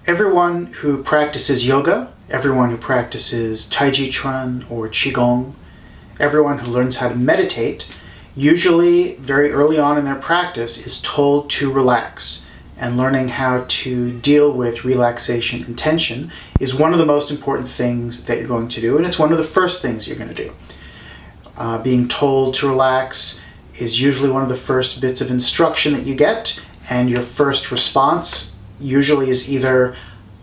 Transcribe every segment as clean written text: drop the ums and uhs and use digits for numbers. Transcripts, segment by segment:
Everyone who practices yoga, everyone who practices Tai Chi Chuan or Qigong, everyone who learns how to meditate, usually very early on in their practice is told to relax. And learning how to deal with relaxation and tension is one of the most important things that you're going to do, and it's one of the first things you're going to do. Being told to relax is usually one of the first bits of instruction that you get, and your first response usually is either,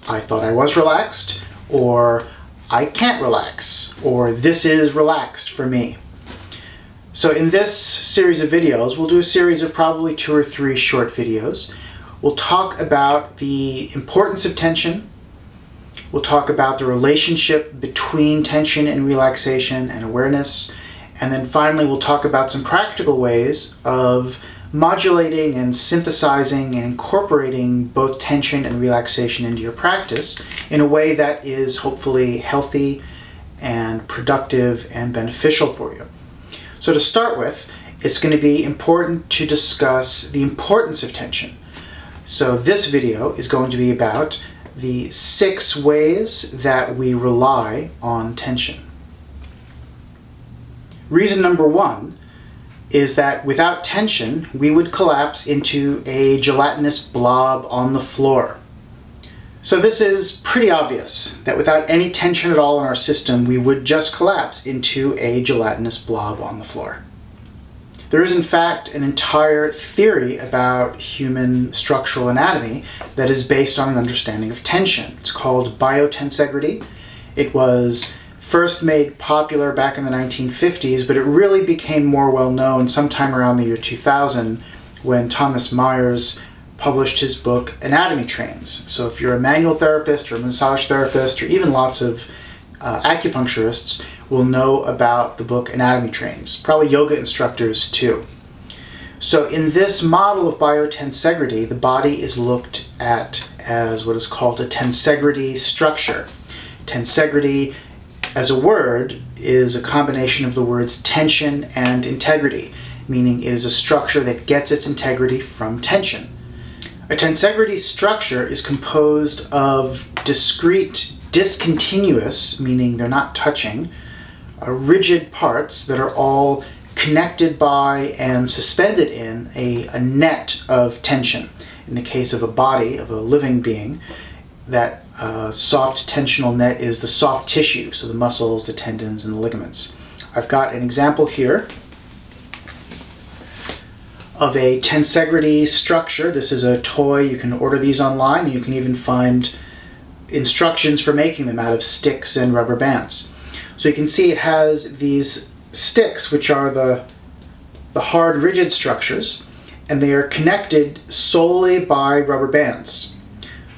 I thought I was relaxed, or I can't relax, or this is relaxed for me. So in this series of videos, we'll do a series of probably 2 or 3 short videos. We'll talk about the importance of tension. We'll talk about the relationship between tension and relaxation and awareness. And then finally, we'll talk about some practical ways of modulating and synthesizing and incorporating both tension and relaxation into your practice in a way that is hopefully healthy and productive and beneficial for you. So to start with, it's going to be important to discuss the importance of tension. So this video is going to be about the 6 ways that we rely on tension. Reason number 1 is that without tension, we would collapse into a gelatinous blob on the floor. So this is pretty obvious, that without any tension at all in our system, we would just collapse into a gelatinous blob on the floor. There is in fact an entire theory about human structural anatomy that is based on an understanding of tension. It's called Biotensegrity. It was first made popular back in the 1950s, but it really became more well known sometime around the year 2000 when Thomas Myers published his book Anatomy Trains. So if you're a manual therapist or a massage therapist or even lots of acupuncturists will know about the book Anatomy Trains, probably yoga instructors too. So in this model of biotensegrity, the body is looked at as what is called a tensegrity structure. Tensegrity as a word is a combination of the words tension and integrity, meaning it is a structure that gets its integrity from tension. A tensegrity structure is composed of discrete, discontinuous, meaning they're not touching, rigid parts that are all connected by and suspended in a net of tension. In the case of a body, of a living being, that soft tensional net is the soft tissue, so the muscles, the tendons, and the ligaments. I've got an example here of a tensegrity structure. This is a toy. You can order these online, and you can even find instructions for making them out of sticks and rubber bands. So you can see it has these sticks, which are the hard, rigid structures, and they are connected solely by rubber bands.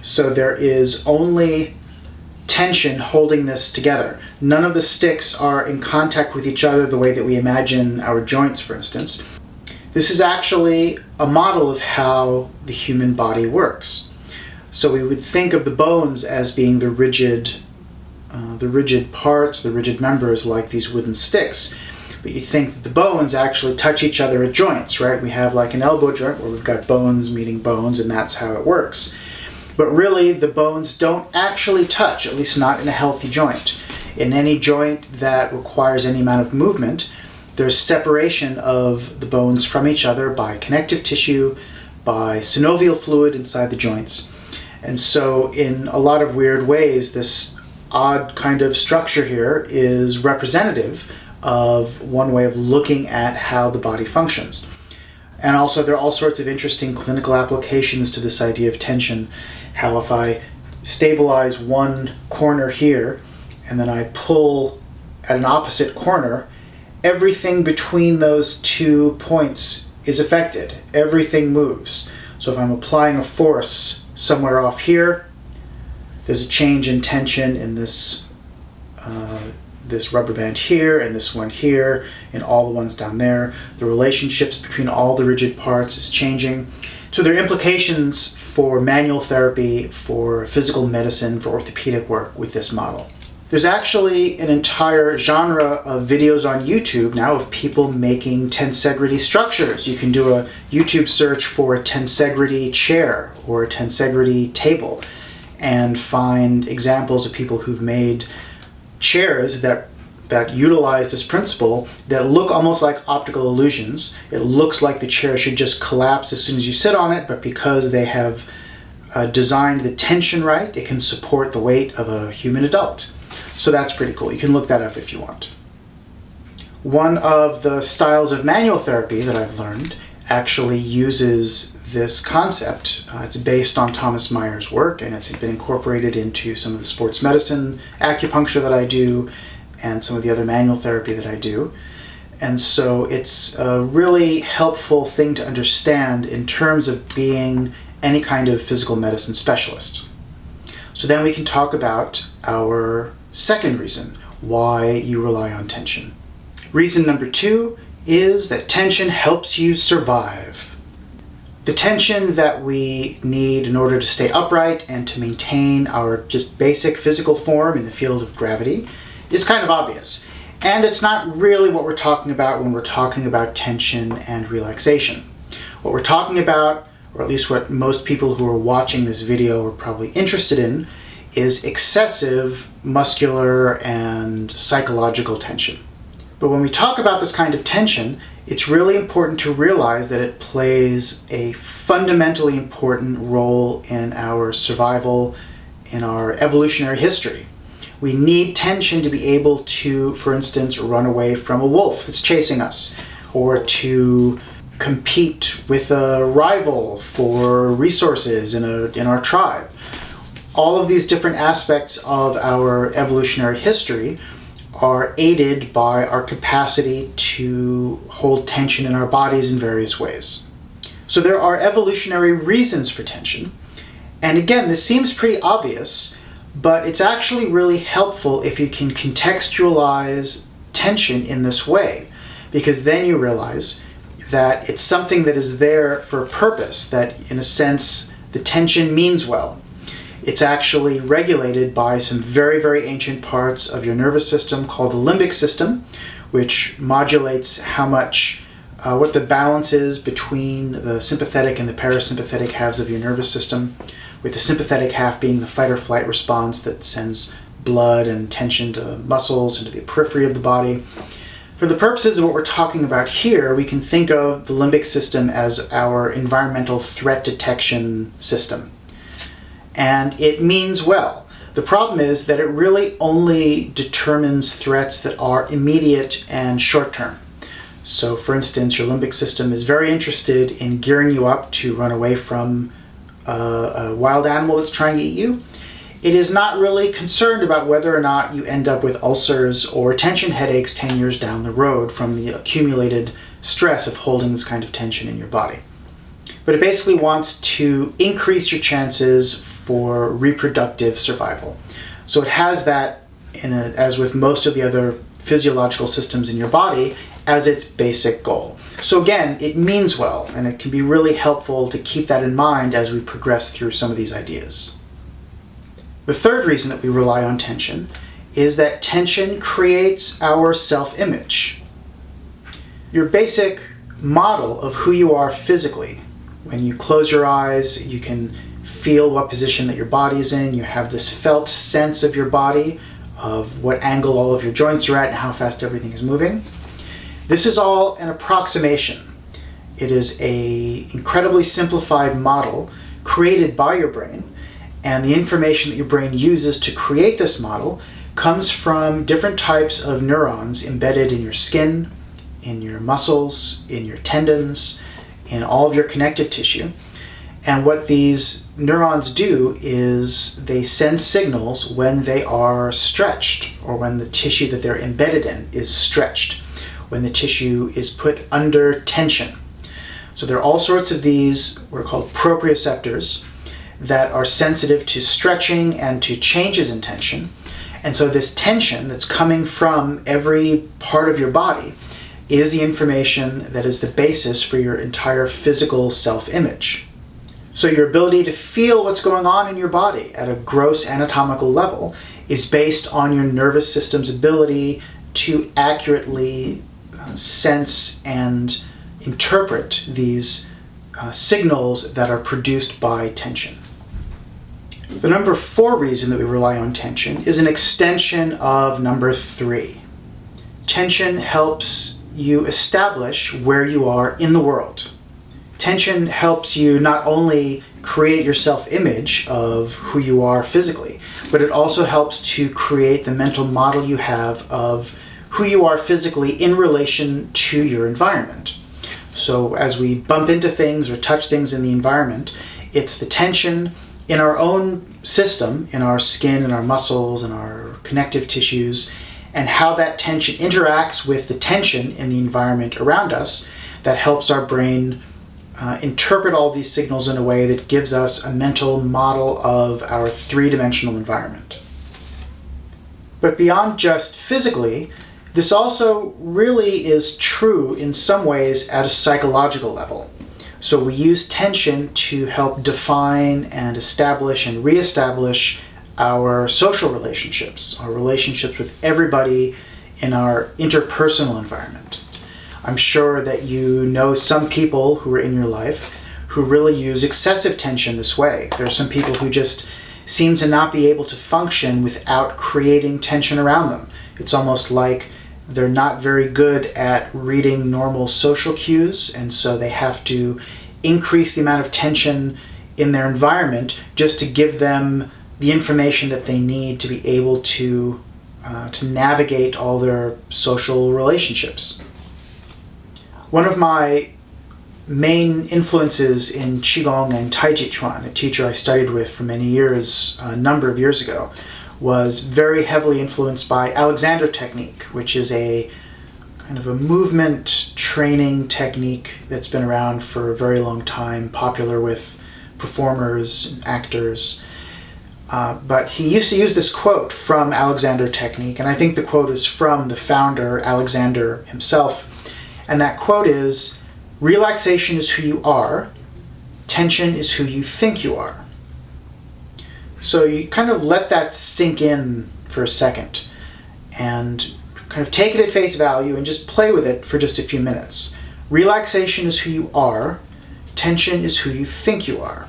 So there is only tension holding this together. None of the sticks are in contact with each other the way that we imagine our joints, for instance. This is actually a model of how the human body works. So we would think of the bones as being the rigid parts, the rigid members, like these wooden sticks. But you think that the bones actually touch each other at joints, right? We have like an elbow joint where we've got bones meeting bones, and that's how it works. But really, the bones don't actually touch, at least not in a healthy joint. In any joint that requires any amount of movement, there's separation of the bones from each other by connective tissue, by synovial fluid inside the joints. And so in a lot of weird ways, this odd kind of structure here is representative of one way of looking at how the body functions. And also there are all sorts of interesting clinical applications to this idea of tension. How if I stabilize one corner here and then I pull at an opposite corner, everything between those 2 points is affected. Everything moves. So if I'm applying a force somewhere off here, there's a change in tension in this rubber band here and this one here and all the ones down there. The relationships between all the rigid parts is changing. So there are implications for manual therapy, for physical medicine, for orthopedic work with this model. There's actually an entire genre of videos on YouTube now of people making tensegrity structures. You can do a YouTube search for a tensegrity chair or a tensegrity table, and find examples of people who've made chairs that utilize this principle that look almost like optical illusions. It looks like the chair should just collapse as soon as you sit on it, but because they have designed the tension right, it can support the weight of a human adult. So that's pretty cool. You can look that up if you want. One of the styles of manual therapy that I've learned actually uses this concept. It's based on Thomas Meyer's work, and it's been incorporated into some of the sports medicine acupuncture that I do and some of the other manual therapy that I do. And so it's a really helpful thing to understand in terms of being any kind of physical medicine specialist. So then we can talk about our second reason why you rely on tension. Reason number 2 is that tension helps you survive. The tension that we need in order to stay upright and to maintain our just basic physical form in the field of gravity is kind of obvious. And it's not really what we're talking about when we're talking about tension and relaxation. What we're talking about, or at least what most people who are watching this video are probably interested in, is excessive muscular and psychological tension. But when we talk about this kind of tension, it's really important to realize that it plays a fundamentally important role in our survival, in our evolutionary history. We need tension to be able to, for instance, run away from a wolf that's chasing us, or to compete with a rival for resources in our tribe. All of these different aspects of our evolutionary history are aided by our capacity to hold tension in our bodies in various ways. So there are evolutionary reasons for tension. And again, this seems pretty obvious, but it's actually really helpful if you can contextualize tension in this way, because then you realize that it's something that is there for a purpose, that in a sense the tension means well. It's actually regulated by some very, very ancient parts of your nervous system called the limbic system, which modulates how much, what the balance is between the sympathetic and the parasympathetic halves of your nervous system, with the sympathetic half being the fight or flight response that sends blood and tension to the muscles and to the periphery of the body. For the purposes of what we're talking about here, we can think of the limbic system as our environmental threat detection system. And it means well. The problem is that it really only determines threats that are immediate and short-term. So for instance, your limbic system is very interested in gearing you up to run away from a wild animal that's trying to eat you. It is not really concerned about whether or not you end up with ulcers or tension headaches 10 years down the road from the accumulated stress of holding this kind of tension in your body. But it basically wants to increase your chances for reproductive survival. So it has that, as with most of the other physiological systems in your body, as its basic goal. So again, it means well, and it can be really helpful to keep that in mind as we progress through some of these ideas. The third reason that we rely on tension is that tension creates our self-image. Your basic model of who you are physically. When you close your eyes, you can feel what position that your body is in. You have this felt sense of your body, of what angle all of your joints are at and how fast everything is moving. This is all an approximation. It is an incredibly simplified model created by your brain, and the information that your brain uses to create this model comes from different types of neurons embedded in your skin, in your muscles, in your tendons, in all of your connective tissue. And what these neurons do is they send signals when they are stretched, or when the tissue that they're embedded in is stretched, when the tissue is put under tension. So there are all sorts of these, what are called proprioceptors, that are sensitive to stretching and to changes in tension. And so this tension that's coming from every part of your body is the information that is the basis for your entire physical self-image. So your ability to feel what's going on in your body at a gross anatomical level is based on your nervous system's ability to accurately sense and interpret these signals that are produced by tension. The number 4 reason that we rely on tension is an extension of number 3. Tension helps you establish where you are in the world. Tension helps you not only create your self-image of who you are physically, but it also helps to create the mental model you have of who you are physically in relation to your environment. So as we bump into things or touch things in the environment, it's the tension in our own system, in our skin, in our muscles, in our connective tissues, and how that tension interacts with the tension in the environment around us that helps our brain interpret all these signals in a way that gives us a mental model of our 3-dimensional environment. But beyond just physically, this also really is true in some ways at a psychological level. So we use tension to help define and establish and reestablish our social relationships, our relationships with everybody in our interpersonal environment. I'm sure that you know some people who are in your life who really use excessive tension this way. There are some people who just seem to not be able to function without creating tension around them. It's almost like they're not very good at reading normal social cues, and so they have to increase the amount of tension in their environment just to give them the information that they need to be able to navigate all their social relationships. One of my main influences in Qigong and Tai Chi Chuan, a teacher I studied with for many years, a number of years ago, was very heavily influenced by Alexander technique, which is a kind of a movement training technique that's been around for a very long time, popular with performers and actors. But he used to use this quote from Alexander technique, and I think the quote is from the founder, Alexander himself. And that quote is, "Relaxation is who you are, tension is who you think you are." So you kind of let that sink in for a second and kind of take it at face value and just play with it for just a few minutes. Relaxation is who you are, tension is who you think you are.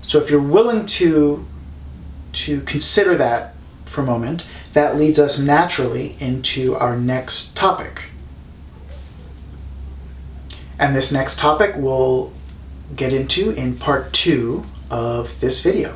So if you're willing to consider that for a moment, that leads us naturally into our next topic. And this next topic we'll get into in part 2 of this video.